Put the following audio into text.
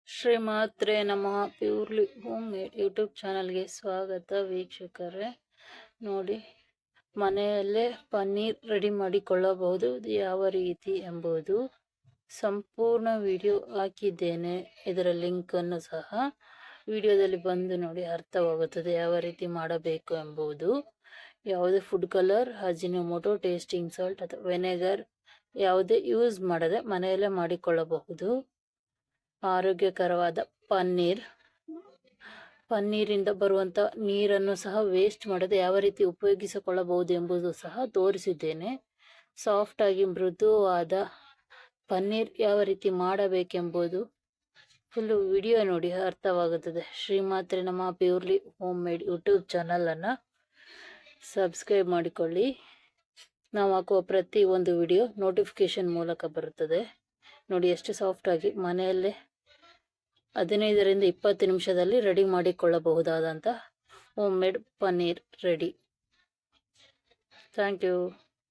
ಶ್ರೀಮಾತ್ರೆ ನಮಃ. Purely home made YouTube ಚಾನಲ್ಗೆ ಸ್ವಾಗತ ವೀಕ್ಷಕರೇ. ನೋಡಿ, ಮನೆಯಲ್ಲೇ ಪನ್ನೀರ್ ರೆಡಿ ಮಾಡಿಕೊಳ್ಳಬಹುದು ಯಾವ ರೀತಿ ಎಂಬುದು ಸಂಪೂರ್ಣ ವಿಡಿಯೋ ಹಾಕಿದ್ದೇನೆ. ಇದರ ಲಿಂಕನ್ನು ಸಹ ವಿಡಿಯೋದಲ್ಲಿ ಬಂದು ನೋಡಿ, ಅರ್ಥವಾಗುತ್ತದೆ ಯಾವ ರೀತಿ ಮಾಡಬೇಕು ಎಂಬುದು. ಯಾವುದೇ food colour, Ajinomoto, tasting salt ಅಥವಾ ವೆನೆಗರ್ ಯಾವುದೇ ಯೂಸ್ ಮಾಡದೆ ಮನೆಯಲ್ಲೇ ಮಾಡಿಕೊಳ್ಳಬಹುದು. ಆರೋಗ್ಯಕರವಾದ ಪನ್ನೀರಿಂದ ಬರುವಂಥ ನೀರನ್ನು ಸಹ ವೇಸ್ಟ್ ಮಾಡದೆ ಯಾವ ರೀತಿ ಉಪಯೋಗಿಸಿಕೊಳ್ಳಬಹುದು ಎಂಬುದು ಸಹ ತೋರಿಸಿದ್ದೇನೆ. ಸಾಫ್ಟ್ ಆಗಿ ಮೃದುವಾದ ಪನ್ನೀರ್ ಯಾವ ರೀತಿ ಮಾಡಬೇಕೆಂಬುದು ಫುಲ್ಲು ವಿಡಿಯೋ ನೋಡಿ, ಅರ್ಥವಾಗುತ್ತದೆ. ಶ್ರೀಮಾತ್ರೆ ನಮ್ಮ ಪ್ಯೂರ್ಲಿ ಹೋಮ್ ಮೇಡ್ ಯೂಟ್ಯೂಬ್ ಚಾನಲನ್ನು ಸಬ್ಸ್ಕ್ರೈಬ್ ಮಾಡಿಕೊಳ್ಳಿ. ನಾವು ಹಾಕುವ ಪ್ರತಿ ಒಂದು ವಿಡಿಯೋ ನೋಟಿಫಿಕೇಶನ್ ಮೂಲಕ ಬರುತ್ತದೆ. ನೋಡಿ ಎಷ್ಟು ಸಾಫ್ಟಾಗಿ ಮನೆಯಲ್ಲೇ 15ರಿಂದ 20 ನಿಮಿಷದಲ್ಲಿ ರೆಡಿ ಮಾಡಿಕೊಳ್ಳಬಹುದಾದಂಥ home made paneer ready. Thank you.